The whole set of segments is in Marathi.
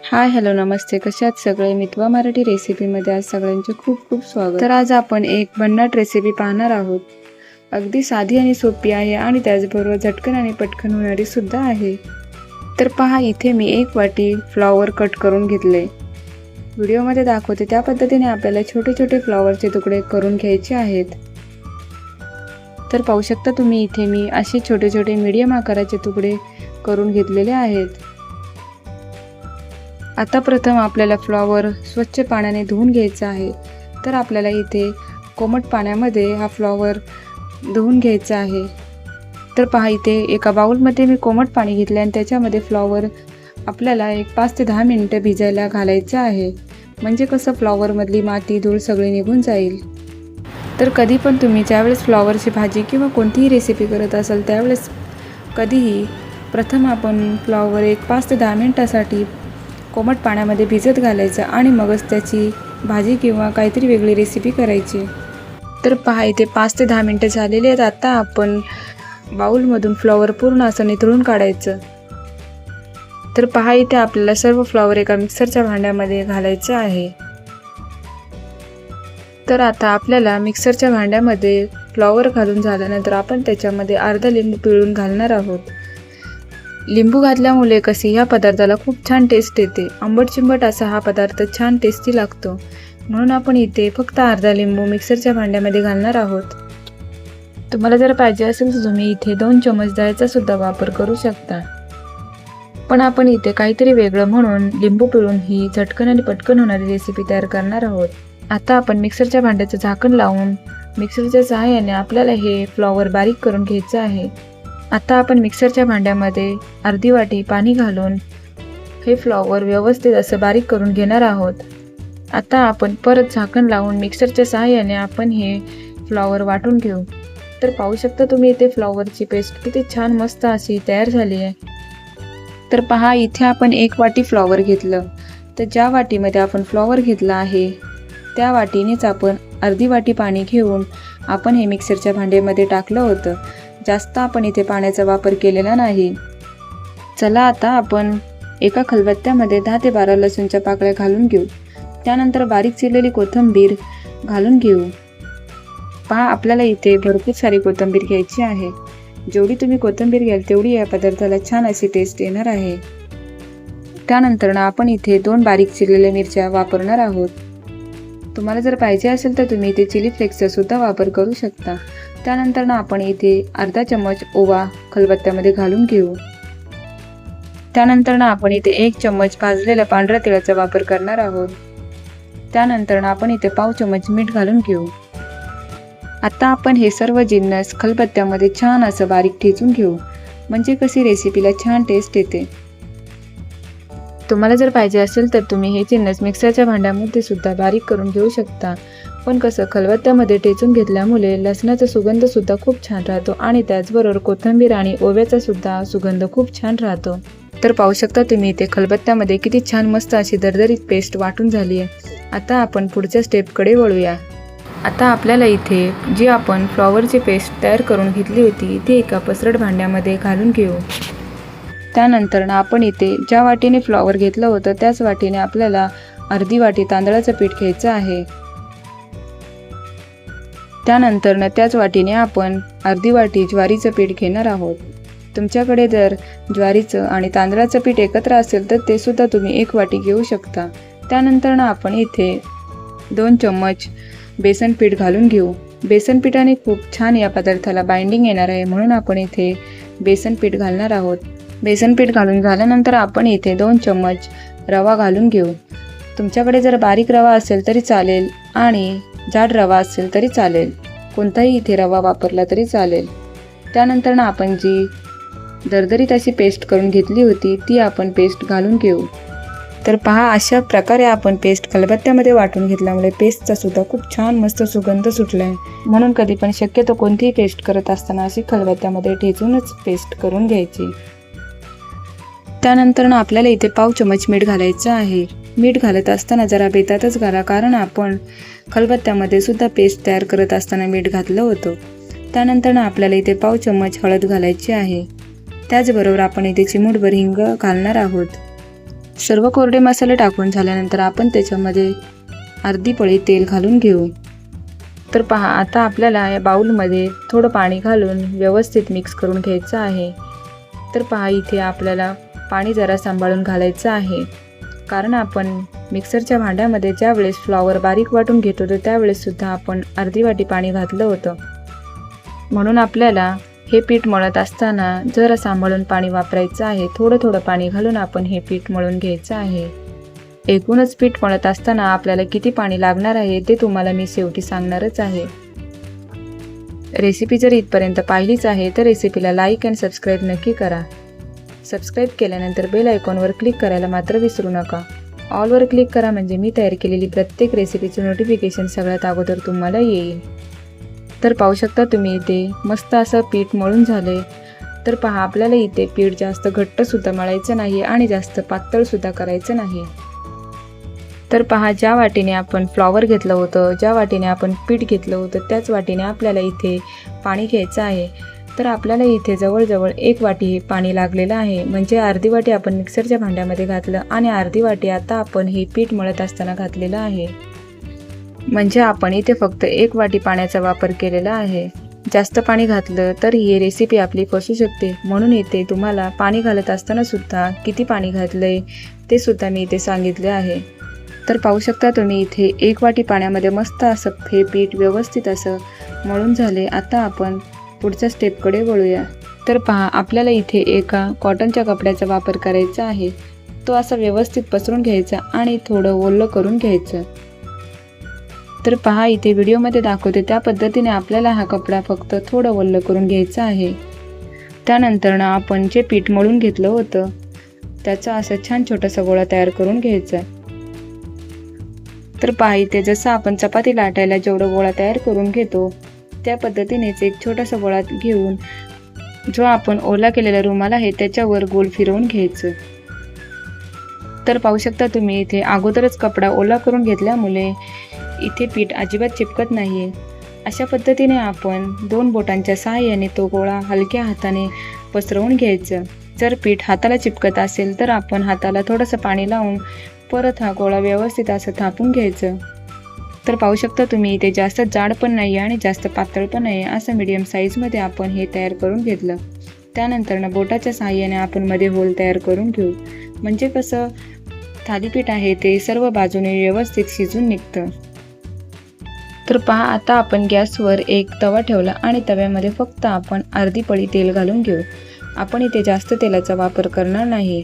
हाय हॅलो नमस्ते, कसे आहात सगळे. मितवा मराठी रेसिपीमध्ये आज सगळ्यांचे खूप खूप स्वागत. तर आज आपण एक भन्नाट रेसिपी पाहणार आहोत. अगदी साधी आणि सोपी आहे आणि त्याचबरोबर झटकन आणि पटकन होणारी सुद्धा आहे. तर पहा, इथे मी 1 वाटी फ्लॉवर कट करून घेतले. व्हिडिओमध्ये दाखवते त्या पद्धतीने आपल्याला छोटे छोटे फ्लॉवरचे तुकडे करून घ्यायचे आहेत. तर पाहू शकता तुम्ही, इथे मी असे छोटे छोटे मीडियम आकाराचे तुकडे करून घेतलेले आहेत. आता प्रथम आपल्याला फ्लॉवर स्वच्छ पाण्याने धुवून घ्यायचा आहे. तर आपल्याला इथे कोमट पाण्यामध्ये हा फ्लॉवर धुवून घ्यायचा आहे. तर पहा, इथे एका बाउलमध्ये मी कोमट पाणी घेतले आणि त्याच्यामध्ये फ्लॉवर आपल्याला 5 ते 10 मिनिटं भिजायला घालायचं आहे. म्हणजे कसं फ्लॉवरमधली माती धूळ सगळी निघून जाईल. तर कधी पण तुम्ही ज्यावेळेस फ्लॉवरची भाजी किंवा कोणतीही रेसिपी करत असाल त्यावेळेस कधीही प्रथम आपण फ्लॉवर 5 ते 10 मिनिटासाठी कोमट पाण्यामध्ये भिजत घालायचं आणि मगच त्याची भाजी किंवा काहीतरी वेगळी रेसिपी करायची. तर पहा, इथे 5 ते 10 मिनिटं झालेली आहेत. आता आपण बाउलमधून फ्लॉवर पूर्ण असं निथळून काढायचं. तर पहा, इथे आपल्याला सर्व फ्लॉवर एका मिक्सरच्या भांड्यामध्ये घालायचं आहे. तर आता आपल्याला मिक्सरच्या भांड्यामध्ये फ्लॉवर घालून झाल्यानंतर आपण त्याच्यामध्ये अर्धा लिंबू पिळून घालणार आहोत. लिंबू घातल्यामुळे कशी ह्या पदार्थाला खूप छान टेस्ट येते. आंबट चिंबट असा हा पदार्थ छान टेस्टी लागतो. म्हणून आपण इथे फक्त अर्धा लिंबू मिक्सरच्या भांड्यामध्ये घालणार आहोत. तुम्हाला जर पाहिजे असेल तर तुम्ही इथे 2 चमच दह्याचा सुद्धा वापर करू शकता. पण आपण इथे काहीतरी वेगळं म्हणून लिंबू पिळून ही झटकन आणि पटकन होणारी रेसिपी तयार करणार आहोत. आता आपण मिक्सरच्या भांड्याचं झाकण लावून मिक्सरच्या सहाय्याने आपल्याला हे फ्लॉवर बारीक करून घ्यायचं आहे. आता आपण मिक्सरच्या भांड्यामध्ये अर्धी वाटी पाणी घालून हे फ्लॉवर व्यवस्थित असं बारीक करून घेणार आहोत. आता आपण परत झाकण लावून मिक्सरच्या सहाय्याने आपण हे फ्लॉवर वाटून घेऊ. तर पाहू शकता तुम्ही, इथे फ्लॉवरची पेस्ट किती छान मस्त अशी तयार झाली आहे. तर पहा, इथे आपण 1 वाटी फ्लॉवर घेतलं. तर ज्या वाटीमध्ये आपण फ्लॉवर घेतला आहे त्या वाटीनेच आपण अर्धी वाटी पाणी घेऊन आपण हे मिक्सरच्या भांड्यामध्ये टाकलं होतं. जास्त आपण इथे पाण्याचा वापर केलेला नाही. चला, आता आपण एका खलबत्त्यामध्ये 10 ते 12 लसूणच्या पाकळ्या घालून घेऊ. त्यानंतर बारीक चिरलेली कोथिंबीर घालून घेऊ. पहा, आपल्याला इथे भरपूर सारी कोथिंबीर घ्यायची आहे. जेवढी तुम्ही कोथिंबीर घ्याल तेवढी या पदार्थाला छान अशी टेस्ट येणार आहे. त्यानंतर आपण इथे 2 बारीक चिरलेल्या मिरच्या वापरणार आहोत. तुम्हाला जर पाहिजे असेल तर तुम्ही इथे चिली फ्लेक्सचा सुद्धा वापर करू शकता. त्यानंतर आपण इथे अर्धा चमच ओवा खलबत्त्यामध्ये घालून घेऊ. त्यानंतर आपण इथे 1 चमच भाजलेल्या पांढऱ्या तिळाचा वापर करणार आहोत. त्यानंतर आपण इथे पाव चमच मीठ घालून घेऊ. आता आपण हे सर्व जिन्नस खलबत्त्यामध्ये छान असं बारीक ठेचून घेऊ. म्हणजे कशी रेसिपीला छान टेस्ट येते. तुम्हाला जर पाहिजे असेल तर तुम्ही हे जिन्नस मिक्सरच्या भांड्यामध्ये सुद्धा बारीक करून घेऊ शकता. पण कसं, खलबत्त्यामध्ये ठेचून घेतल्यामुळे लसणाचा सुगंध सुद्धा खूप छान राहतो आणि त्याचबरोबर कोथिंबीर आणि ओव्याचा सुद्धा सुगंध खूप छान राहतो. तर पाहू शकता तुम्ही, इथे खलबत्त्यामध्ये किती छान मस्त अशी दरदरीत पेस्ट वाटून झाली आहे. आता आपण पुढच्या स्टेपकडे वळूया. आता आपल्याला इथे जी आपण फ्लॉवरची पेस्ट तयार करून घेतली होती ती एका पसरट भांड्यामध्ये घालून घेऊ. त्यानंतर आपण इथे ज्या वाटीने फ्लॉवर घेतलं होतं त्याच वाटीने आपल्याला अर्धी वाटी तांदळाचं पीठ घ्यायचं आहे. त्यानंतर त्याच वाटीने आपण अर्धी वाटी ज्वारीचं पीठ घेणार आहोत. तुमच्याकडे जर ज्वारीचं आणि तांदळाचं पीठ एकत्र असेल तर ते सुद्धा तुम्ही 1 वाटी घेऊ शकता. त्यानंतर आपण इथे 2 चम्मच बेसन पीठ घालून घेऊ. बेसन पिठाने खूप छान या पदार्थाला बाइंडिंग येणार आहे, म्हणून आपण इथे बेसन पीठ घालणार आहोत. बेसन पीठ घालून झाल्यानंतर आपण इथे 2 चम्मच रवा घालून घेऊ. तुमच्याकडे जर बारीक रवा असेल तरी चालेल आणि जाड रवा असेल तरी चालेल. कोणताही इथे रवा वापरला तरी चालेल. त्यानंतर आपण जी दरदरीत अशी पेस्ट करून घेतली होती ती आपण पेस्ट घालून घेऊ. तर पहा, अशा प्रकारे आपण पेस्ट खलबत्त्यामध्ये वाटून घेतल्यामुळे पेस्टचा सुद्धा खूप छान मस्त सुगंध सुटला आहे. म्हणून कधी पण शक्यतो कोणतीही पेस्ट करत असताना अशी खलबत्त्यामध्ये ठेचूनच पेस्ट करून घ्यायची. त्यानंतर आपल्याला इथे पाव चमच मीठ घालायचं आहे. मीठ घालत असताना जरा बेतातच घाला, कारण आपण खलबत्त्यामध्ये सुद्धा पेस्ट तयार करत असताना मीठ घातलं होतं. त्यानंतर आपल्याला इथे पाव चमच हळद घालायची आहे. त्याचबरोबर आपण इथे चिमूटभर हिंग घालणार आहोत. सर्व कोरडे मसाले टाकून झाल्यानंतर आपण त्याच्यामध्ये अर्धी पळी तेल घालून घेऊ. तर पहा, आता आपल्याला या बाउलमध्ये थोडं पाणी घालून व्यवस्थित मिक्स करून घ्यायचं आहे. तर पहा, इथे आपल्याला पाणी जरा सांभाळून घालायचं आहे, कारण आपण मिक्सरच्या भांड्यामध्ये ज्या वेळेस फ्लॉवर बारीक वाटून घेत होतो त्यावेळेससुद्धा आपण अर्धी वाटी पाणी घातलं होतं. म्हणून आपल्याला हे पीठ मळत असताना जरा सांभाळून पाणी वापरायचं आहे. थोडं थोडं पाणी घालून आपण हे पीठ मळून घ्यायचं आहे. एकूणच पीठ मळत असताना आपल्याला किती पाणी लागणार आहे ते तुम्हाला मी शेवटी सांगणारच आहे. रेसिपी जर इथपर्यंत पाहिलीच आहे तर रेसिपीला लाईक आणि सबस्क्राईब नक्की करा. सबस्क्राईब केल्यानंतर बेल आयकॉनवर क्लिक करायला मात्र विसरू नका. ऑलवर क्लिक करा, म्हणजे मी तयार केलेली प्रत्येक रेसिपीचे नोटिफिकेशन सगळ्यात अगोदर तुम्हाला येईल. तर पाहू शकता तुम्ही इथे मस्त असं पीठ मळून झाले. तर पहा, आपल्याला इथे पीठ जास्त घट्टसुद्धा मळायचं नाही आणि जास्त पातळसुद्धा करायचं नाही. तर पहा, ज्या वाटीने आपण फ्लॉवर घेतलं होतं, ज्या वाटीने आपण पीठ घेतलं होतं त्याच वाटीने आपल्याला इथे पाणी घ्यायचं आहे. तर आपल्याला इथे जवळजवळ 1 वाटी पाणी लागलेलं आहे, म्हणजे अर्धी वाटी आपण मिक्सरच्या भांड्यामध्ये घातलं आणि अर्धी वाटी आता आपण हे पीठ मळत असताना घातलेलं आहे. म्हणजे आपण इथे फक्त 1 वाटी पाण्याचा वापर केलेला आहे. जास्त पाणी घातलं तर ही रेसिपी आपली फसू शकते, म्हणून इथे तुम्हाला पाणी घालत असताना सुद्धा किती पाणी घातलंय ते सुद्धा मी इथे सांगितले आहे. तर पाहू शकता तुम्ही इथे 1 वाटी पाण्यामध्ये मस्त असं हे पीठ व्यवस्थित असं मळून झाले. आता आपण पुढच्या स्टेपकडे वळूया. तर पहा, आपल्याला इथे एका कॉटनच्या कपड्याचा वापर करायचा आहे. तो असा व्यवस्थित पसरून घ्यायचा आणि थोडं ओलं करून घ्यायचं. तर पहा, इथे व्हिडिओमध्ये दाखवते त्या पद्धतीने आपल्याला हा कपडा फक्त थोडं ओलं करून घ्यायचा आहे. त्यानंतर आपण जे पीठ मळून घेतलं होतं त्याचा असं छान छोटासा गोळा तयार करून घ्यायचा. तर पहा, इथे जसं आपण चपाती लाटायला जेवढं गोळा तयार करून घेतो त्या पद्धतीनेच एक छोटासा गोळा घेऊन जो आपण ओला केलेला रुमाल आहे त्याच्यावर गोल फिरवून घ्यायचं. तर पाहू शकता तुम्ही इथे अगोदरच कपडा ओला करून घेतल्यामुळे इथे पीठ अजिबात चिपकत नाही. अशा पद्धतीने आपण 2 बोटांच्या सहाय्याने तो गोळा हलक्या हाताने पसरवून घ्यायचं. जर पीठ हाताला चिपकत असेल तर आपण हाताला थोडंसं पाणी लावून परत हा गोळा व्यवस्थित असं थापून घ्यायचं. तर पाहू शकता तुम्ही इथे जास्त जाड पण नाही आणि जास्त पातळ पण नाही, असं मीडियम साईजमध्ये आपण हे तयार करून घेतलं. त्यानंतर बोटाच्या सहाय्याने आपण मध्ये होल तयार करून घेऊ, म्हणजे कसं थालीपीठ आहे ते सर्व बाजूने व्यवस्थित शिजून निघतं. तर पहा, आता आपण गॅसवर एक तवा ठेवला आणि तव्यामध्ये फक्त आपण अर्धी पळी तेल घालून घेऊ. आपण इथे जास्त तेलाचा वापर करणार नाही.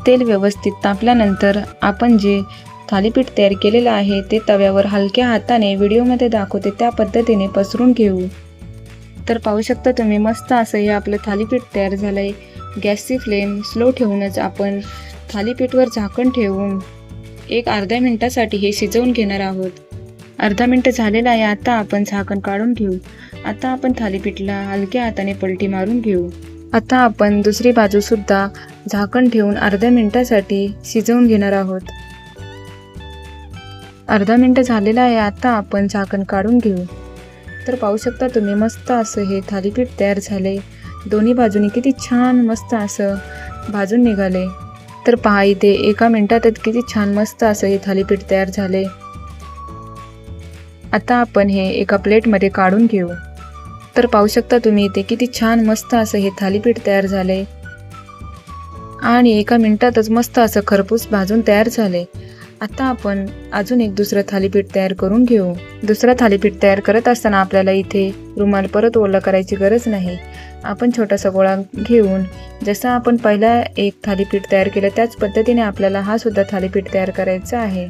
तेल व्यवस्थित तापल्यानंतर आपण जे थालीपीठ तयार केलेलं आहे ते तव्यावर हलक्या हाताने व्हिडिओमध्ये दाखवते त्या पद्धतीने पसरून घेऊ. तर पाहू शकता तुम्ही मस्त असं हे आपलं थालीपीठ तयार झालं आहे. गॅसची फ्लेम स्लो ठेवूनच आपण थालीपीठवर झाकण ठेवून एक अर्ध्या मिनिटासाठी हे शिजवून घेणार आहोत. अर्धा मिनिट झालेला आहे. आता आपण झाकण काढून घेऊ. आता आपण थालीपीठला हलक्या हाताने पलटी मारून घेऊ. आता आपण दुसरी बाजूसुद्धा झाकण ठेवून अर्ध्या मिनिटासाठी शिजवून घेणार आहोत. अर्धा मिनिट झालेला आहे. आता आपण झाकण काढून घेऊ. तर पाहू शकता तुम्ही मस्त असं हे थालीपीठ तयार झाले. दोन्ही बाजूनी किती छान मस्त असं भाजून निघाले. तर पहा, इथे 1 मिनिटातच किती छान मस्त असं हे थालीपीठ तयार झाले. आता आपण हे एका प्लेटमध्ये काढून घेऊ. तर पाहू शकता तुम्ही इथे किती छान मस्त असं हे थालीपीठ तयार झाले आणि 1 मिनिटातच मस्त असं खरपूस भाजून तयार झाले. आता आपण अजून एक दुसरं थालीपीठ तयार करून घेऊ. दुसरं थालीपीठ तयार करत असताना आपल्याला इथे रुमाल परत ओला करायची गरज नाही. आपण छोटासा गोळा घेऊन जसं आपण पहिला एक थालीपीठ तयार केलं त्याच पद्धतीने आपल्याला हा सुद्धा थालीपीठ तयार करायचा आहे.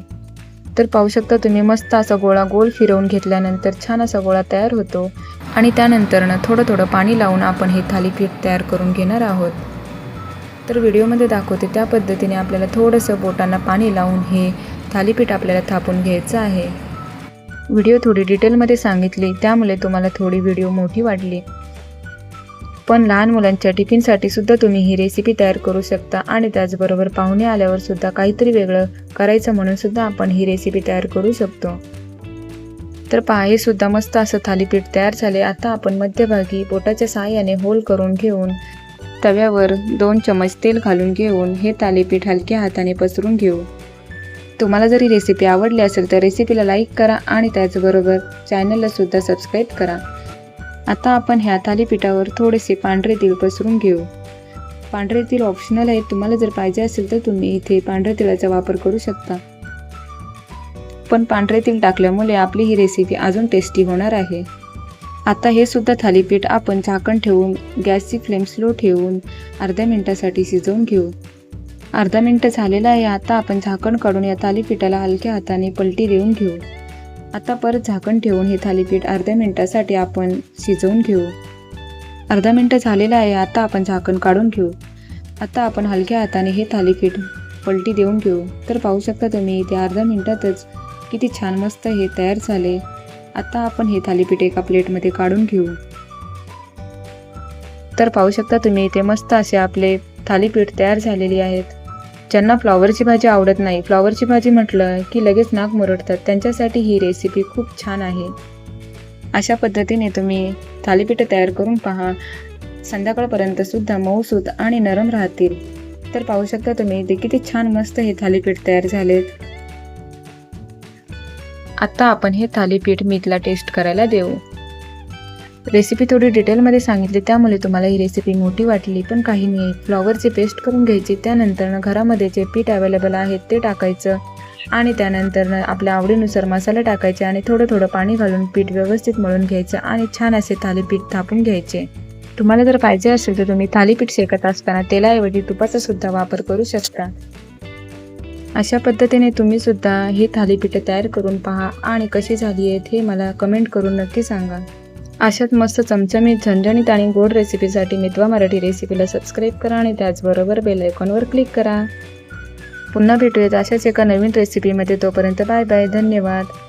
तर पाहू शकता तुम्ही मस्त असा गोळा गोल फिरवून घेतल्यानंतर छान असा गोळा तयार होतो आणि त्यानंतर थोडं थोडं पाणी लावून आपण हे थालीपीठ तयार करून घेणार आहोत. तर व्हिडिओमध्ये दाखवते त्या पद्धतीने आपल्याला थोडंसं बोटांना पाणी लावून हे थालीपीठ आपल्याला थापून घ्यायचं आहे. व्हिडिओ थोडी डिटेलमध्ये सांगितली त्यामुळे तुम्हाला थोडी व्हिडिओ मोठी वाटली, पण लहान मुलांच्या टिफिनसाठी सुद्धा तुम्ही ही रेसिपी तयार करू शकता आणि त्याचबरोबर पाहुणे आल्यावर सुद्धा काहीतरी वेगळं करायचं म्हणून सुद्धा आपण ही रेसिपी तयार करू शकतो. तर पहा, हे सुद्धा मस्त असं थालीपीठ तयार झाले. आता आपण मध्यभागी बोटाच्या सहाय्याने होल करून घेऊन तव्यावर 2 चमच तेल घालून घेऊन हे थालीपीठ हलक्या हाताने पसरून घेऊ. तुम्हाला जरी रेसिपी आवडली असेल तर रेसिपीला लाईक करा आणि त्याचबरोबर चॅनलला सुद्धा सबस्क्राईब करा. आता आपण ह्या थालीपीठावर थोडेसे पांढरे तीळ पसरून घेऊ. पांढरे तीळ ऑप्शनल आहे, तुम्हाला जर पाहिजे असेल तर तुम्ही इथे पांढऱ्या तिळाचा वापर करू शकता. पण पांढरे तीळ टाकल्यामुळे आपली ही रेसिपी अजून टेस्टी होणार आहे. आता हे सुद्धा थालीपीठ आपण झाकण ठेवून गॅसची फ्लेम स्लो ठेवून अर्ध्या मिनिटासाठी शिजवून घेऊ. अर्धा मिनिट झालेला आहे. आता आपण झाकण काढून या थालीपीठाला हलक्या हाताने पलटी देऊन घेऊ. आता परत झाकण ठेवून हे थालीपीठ अर्ध्या मिनिटासाठी आपण शिजवून घेऊ. अर्धा मिनिट झालेला आहे. आता आपण झाकण काढून घेऊ. आता आपण हलक्या हाताने हे थालीपीठ पलटी देऊन घेऊ. तर पाहू शकता तुम्ही इथे अर्ध्या मिनिटातच किती छान मस्त हे तयार झाले. आता आपण हे थालीपीठ एका प्लेटमध्ये काढून घेऊ. तर पाहू शकता तुम्ही इथे मस्त असे आपले थालीपीठ तयार झालेली आहेत. ज्यांना फ्लॉवरची भाजी आवडत नाही, फ्लॉवरची भाजी म्हटलं की लगेच नाक मुरडतात, त्यांच्यासाठी ही रेसिपी खूप छान आहे. अशा पद्धतीने तुम्ही थालीपीठ तयार करून पहा. संध्याकाळपर्यंत सुद्धा मऊसूत आणि नरम राहतील. तर पाहू शकता तुम्ही इथे किती छान मस्त हे थालीपीठ तयार झालेत. आता आपण हे थालीपीठ मीठला टेस्ट करायला देऊ. रेसिपी थोडी डिटेलमध्ये सांगितली त्यामुळे तुम्हाला ही रेसिपी मोठी वाटली, पण काही नाही. फ्लॉवरची पेस्ट करून घ्यायची, त्यानंतर घरामध्ये जे पीठ अवेलेबल आहे ते टाकायचं आणि त्यानंतर आपल्या आवडीनुसार मसाले टाकायचे आणि थोडं थोडं पाणी घालून पीठ व्यवस्थित मळून घ्यायचं आणि छान असे थालीपीठ थापून घ्यायचे. तुम्हाला जर पाहिजे असेल तर तुम्ही थालीपीठ शेकत असताना तेलाऐवजी तुपाचा सुद्धा वापर करू शकता. अशा पद्धतीने तुम्ही सुद्धा हे थालीपीठ तयार करून पहा आणि कशी झाली आहेत हे मला कमेंट करून नक्की सांगा. अशाच मस्त चमचमीत, झणझणीत आणि गोड रेसिपीसाठी मितवा मराठी रेसिपीला सबस्क्राईब करा आणि त्याचबरोबर बेल आयकॉनवर क्लिक करा. पुन्हा भेटूयात अशाच एका नवीन रेसिपीमध्ये. तोपर्यंत बाय बाय. धन्यवाद.